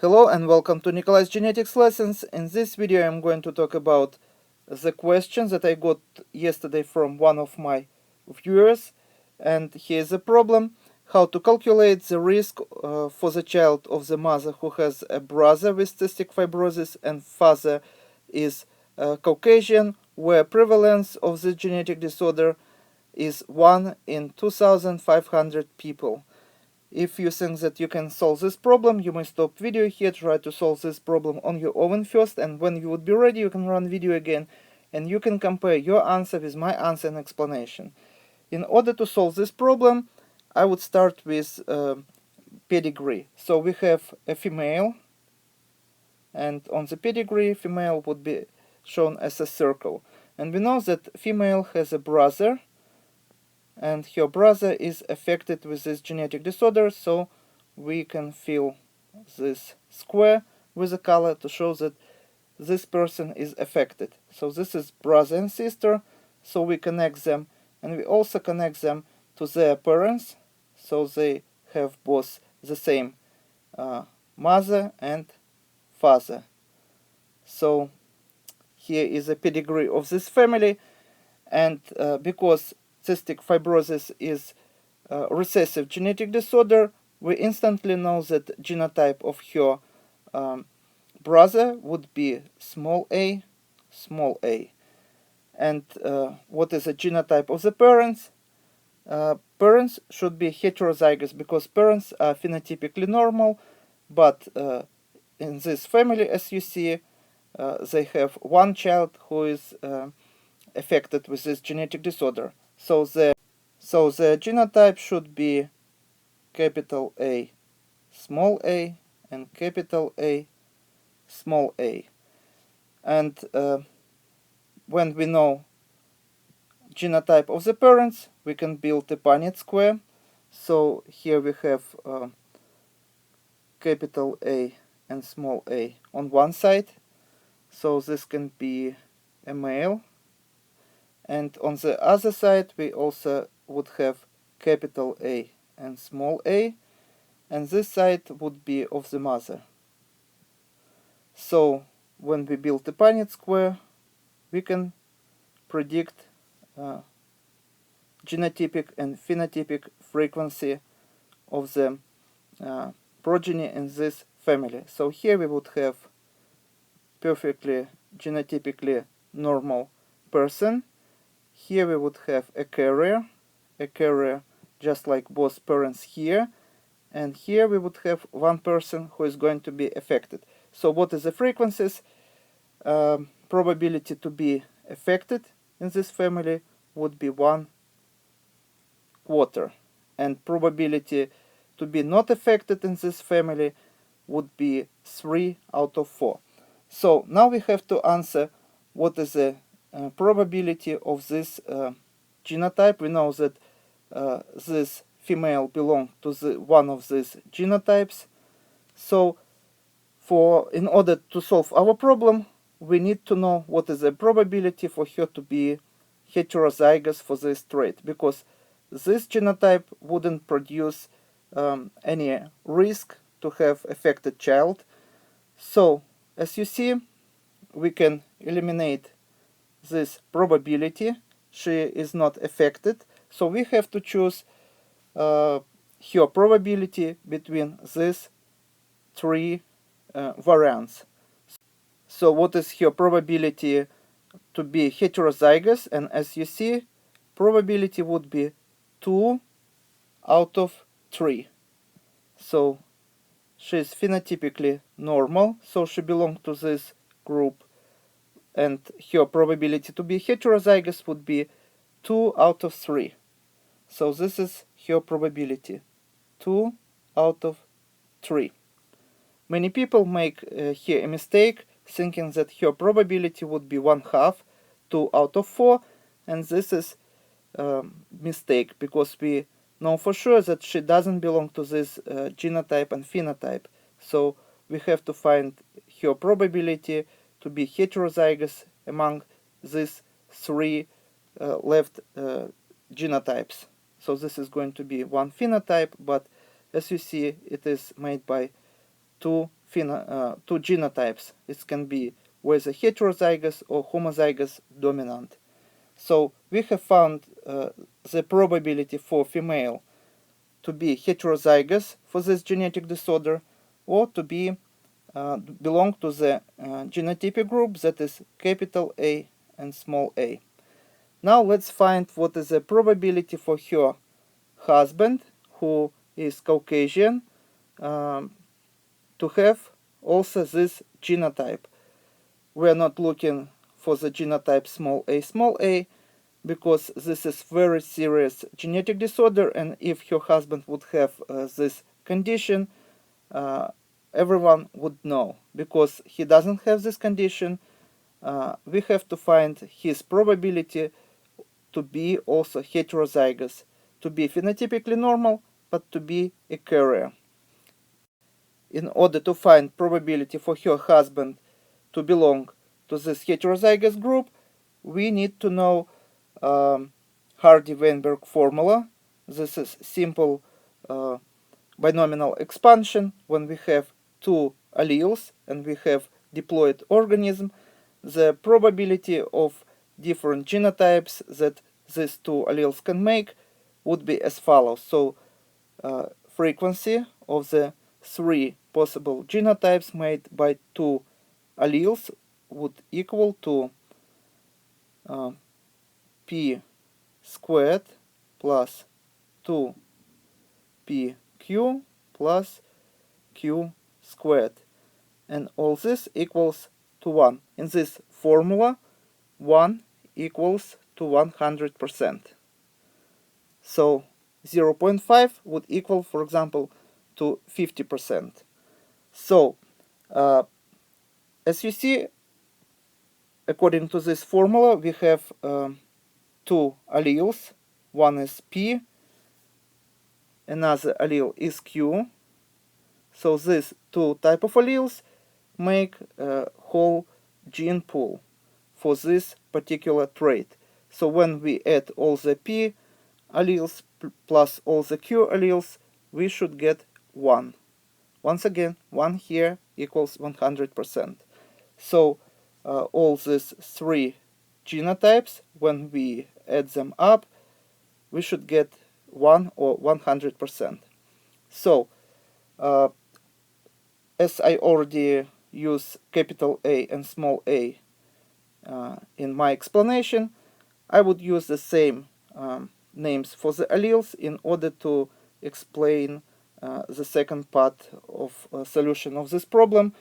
Hello and welcome to Nikolai's Genetics Lessons. In this video I'm going to talk about the questions that I got yesterday from one of my viewers. And here's the problem: how to calculate the risk for the child of the mother who has a brother with cystic fibrosis and father is Caucasian, where prevalence of this genetic disorder is 1 in 2,500 people. If you think that you can solve this problem, you may stop video here, try to solve this problem on your own first, and when you would be ready, you can run video again, and you can compare your answer with my answer and explanation. In order to solve this problem, I would start with pedigree. So we have a female, and on the pedigree, female would be shown as a circle. And we know that female has a brother, and her brother is affected with this genetic disorder, so we can fill this square with a color to show that this person is affected. So this is brother and sister, so we connect them, and we also connect them to their parents, so they have both the same mother and father. So here is a pedigree of this family, and because cystic fibrosis is a recessive genetic disorder, we instantly know that genotype of her brother would be small a, small a. And what is the genotype of the parents? Parents should be heterozygous because parents are phenotypically normal, but in this family, as you see, they have one child who is affected with this genetic disorder. So the genotype should be capital A, small a, and capital A, small a. And when we know genotype of the parents, we can build a Punnett Square. So here we have capital A and small a on one side. So this can be a male. And on the other side, we also would have capital A and small a, and this side would be of the mother. So when we build a Punnett square, we can predict genotypic and phenotypic frequency of the progeny in this family. So here we would have perfectly genotypically normal person. Here we would have a carrier just like both parents here, and here we would have one person who is going to be affected. So what is the frequencies? Probability to be affected in this family would be 1/4, and probability to be not affected in this family would be 3 out of 4. So now we have to answer what is the probability of this genotype. We know that this female belongs to one of these genotypes. So in order to solve our problem, we need to know what is the probability for her to be heterozygous for this trait, because this genotype wouldn't produce any risk to have affected child. So as you see, we can eliminate this probability. She is not affected, so we have to choose her probability between these three variants. So what is her probability to be heterozygous? And as you see, probability would be 2 out of 3. So she is phenotypically normal, so she belongs to this group, and her probability to be heterozygous would be 2 out of 3. So this is her probability, 2 out of 3. Many people make here a mistake, thinking that her probability would be 1/2, 2 out of 4, and this is a mistake, because we know for sure that she doesn't belong to this genotype and phenotype. So we have to find her probability to be heterozygous among these three left genotypes. So this is going to be one phenotype, but as you see, it is made by two two genotypes. It can be whether heterozygous or homozygous dominant. So we have found the probability for female to be heterozygous for this genetic disorder, or to be belong to the genotypic group, that is capital A and small a. Now let's find what is the probability for her husband, who is Caucasian, to have also this genotype. We are not looking for the genotype small a, because this is very serious genetic disorder, and if her husband would have this condition, everyone would know. Because he doesn't have this condition, we have to find his probability to be also heterozygous, to be phenotypically normal, but to be a carrier. In order to find probability for her husband to belong to this heterozygous group, we need to know Hardy-Weinberg formula. This is simple binomial expansion. When we have two alleles and we have diploid organism, the probability of different genotypes that these two alleles can make would be as follows. So frequency of the three possible genotypes made by two alleles would equal to p squared plus 2pq plus q squared, and all this equals to 1. In this formula, 1 equals to 100%. So 0.5 would equal, for example, to 50%. So as you see, according to this formula, we have two alleles. One is P, another allele is Q. So these two type of alleles make a whole gene pool for this particular trait. So when we add all the P alleles plus all the Q alleles, we should get 1. Once again, 1 here equals 100%. So all these three genotypes, when we add them up, we should get 1 or 100%. So as I already use capital A and small a in my explanation, I would use the same names for the alleles in order to explain the second part of solution of this problem.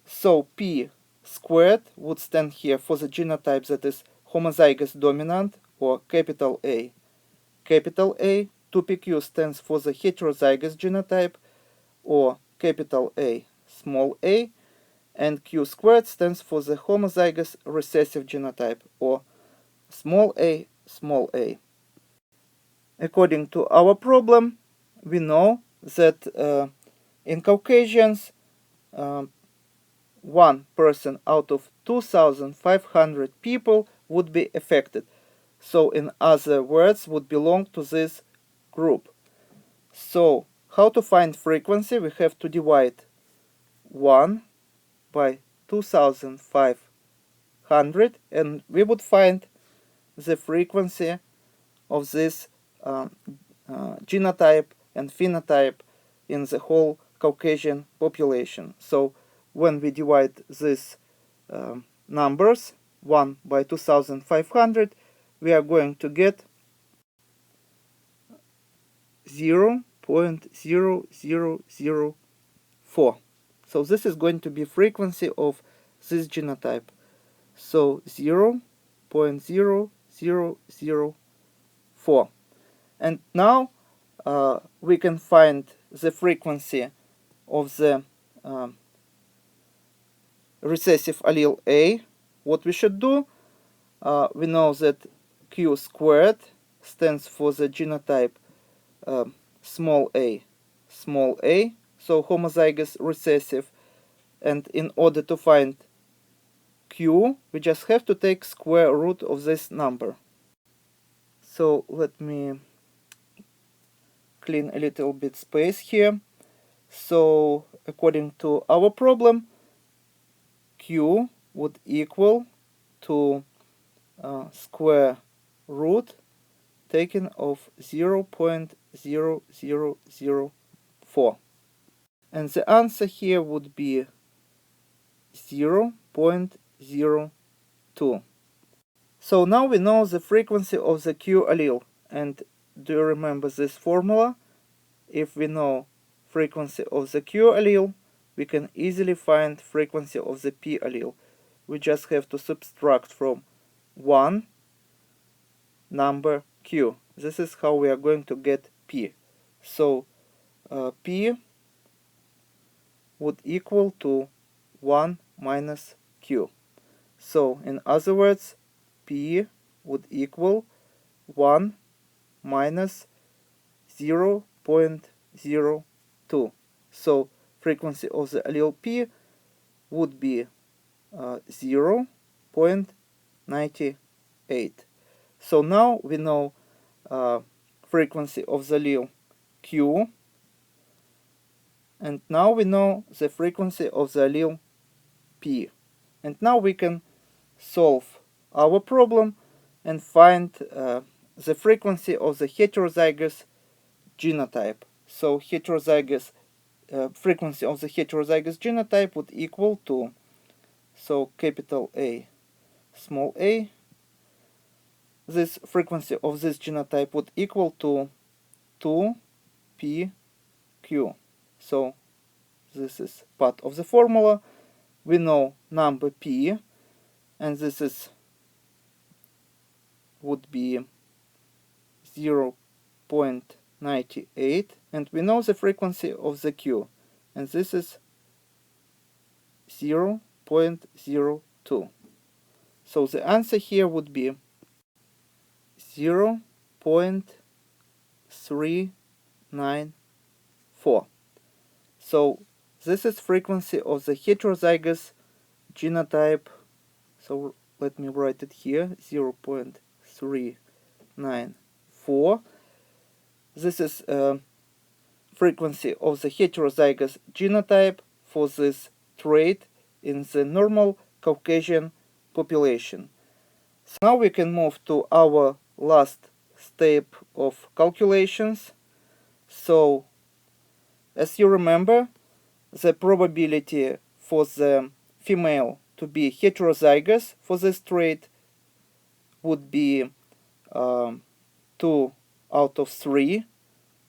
So P squared would stand here for the genotype that is homozygous dominant, or capital A. Capital A, 2pq stands for the heterozygous genotype, or capital A, small a, and q squared stands for the homozygous recessive genotype, or small a, small a. According to our problem, we know that in Caucasians, 1 person out of 2,500 people would be affected. So in other words, would belong to this group. So how to find frequency? We have to divide 1 by 2,500, and we would find the frequency of this genotype and phenotype in the whole Caucasian population. So when we divide these numbers, 1 by 2,500, we are going to get 0.0004. So this is going to be frequency of this genotype. So 0.0004. And now we can find the frequency of the recessive allele A. What we should do, we know that Q squared stands for the genotype small a, so homozygous recessive, and in order to find Q, we just have to take square root of this number. So let me clean a little bit space here. So according to our problem, Q would equal to square root taken of 0.0004. And the answer here would be 0.02. So now we know the frequency of the Q allele. And do you remember this formula? If we know frequency of the Q allele, we can easily find frequency of the P allele. We just have to subtract from 1 number Q. This is how we are going to get P. So P would equal to 1 minus Q. So in other words, P would equal 1 minus 0.02. So frequency of the allele P would be 0.98. So now we know frequency of the allele Q, and now we know the frequency of the allele P. And now we can solve our problem and find the frequency of the heterozygous genotype. So heterozygous frequency of the heterozygous genotype would equal to, so capital A, small a, this frequency of this genotype would equal to 2pq. So this is part of the formula. We know number p, and this is would be 0.98, and we know the frequency of the q, and this is 0.02. So the answer here would be 0.394. So this is frequency of the heterozygous genotype. So let me write it here, 0.394. This is frequency of the heterozygous genotype for this trait in the normal Caucasian population. So now we can move to our last step of calculations. So as you remember, the probability for the female to be heterozygous for this trait would be 2 out of 3.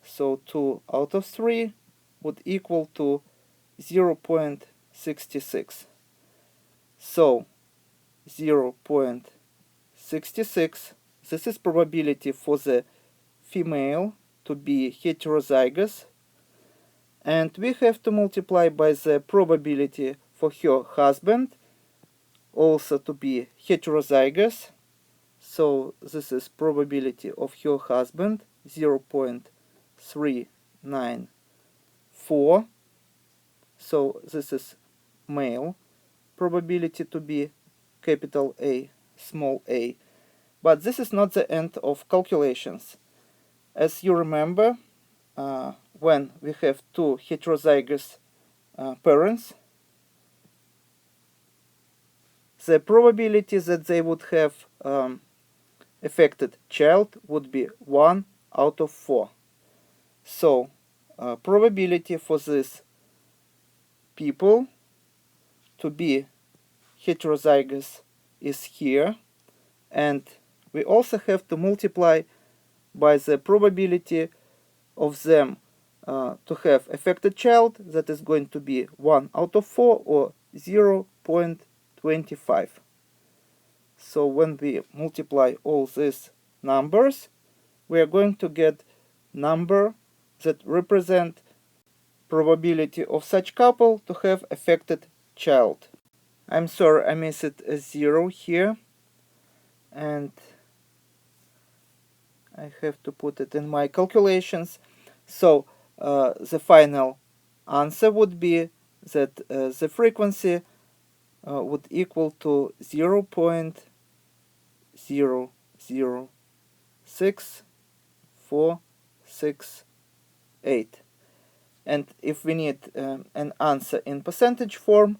So 2 out of 3 would equal to 0.66. So 0.66, this is probability for the female to be heterozygous, and we have to multiply by the probability for her husband also to be heterozygous. So this is probability of her husband, 0.394. So this is male probability to be capital A, small a. But this is not the end of calculations. As you remember, when we have two heterozygous parents, the probability that they would have affected child would be 1 out of 4. So probability for these people to be heterozygous is here, and we also have to multiply by the probability of them to have affected child, that is going to be 1 out of 4 or 0.25. So when we multiply all these numbers, we are going to get number that represent probability of such couple to have affected child. I'm sorry, I missed a 0 here, and I have to put it in my calculations. So the final answer would be that the frequency would equal to 0.006468. And if we need an answer in percentage form,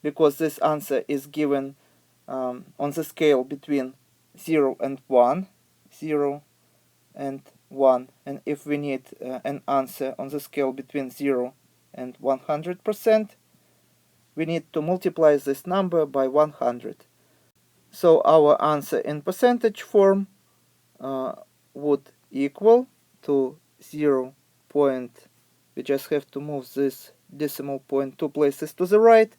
because this answer is given on the scale between 0 and 1, 0 and 1, and if we need an answer on the scale between 0 and 100%, we need to multiply this number by 100. So our answer in percentage form would equal to 0. We just have to move this decimal point 2 places to the right,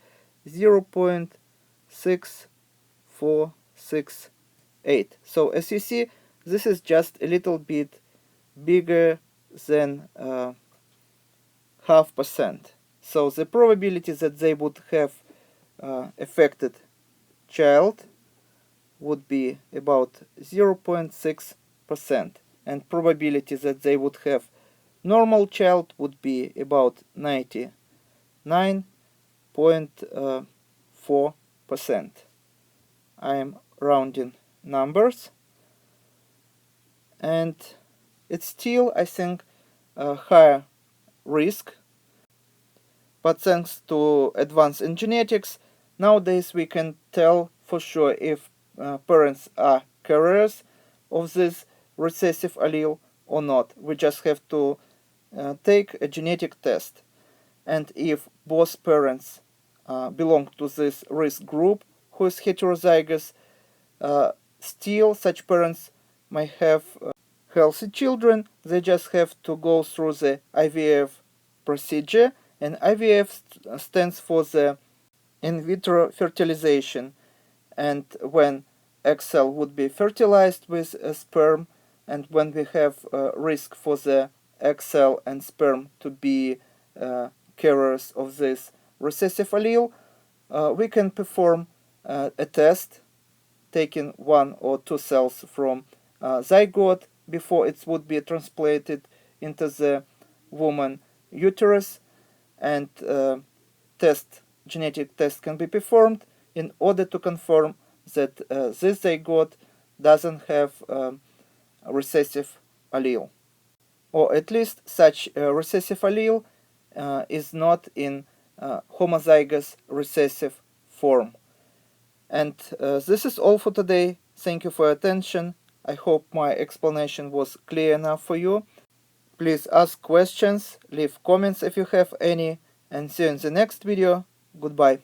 0.6468. So as you see, this is just a little bit bigger than 0.5%. So the probability that they would have affected child would be about 0.6%, and probability that they would have normal child would be about 99.4%. I am rounding numbers, and it's still, I think, a higher risk, but thanks to advance in genetics, nowadays we can tell for sure if parents are carriers of this recessive allele or not. We just have to take a genetic test, and if both parents belong to this risk group who is heterozygous, still such parents might have healthy children. They just have to go through the IVF procedure, and IVF stands for the in vitro fertilization, and when egg cell would be fertilized with a sperm, and when we have risk for the egg cell and sperm to be carriers of this recessive allele, we can perform a test taking 1 or 2 cells from zygote before it would be transplanted into the woman uterus, and genetic test can be performed in order to confirm that this zygote doesn't have a recessive allele, or at least such a recessive allele is not in homozygous recessive form. And this is all for today. Thank you for your attention. I hope my explanation was clear enough for you. Please ask questions, leave comments if you have any, and see you in the next video. Goodbye.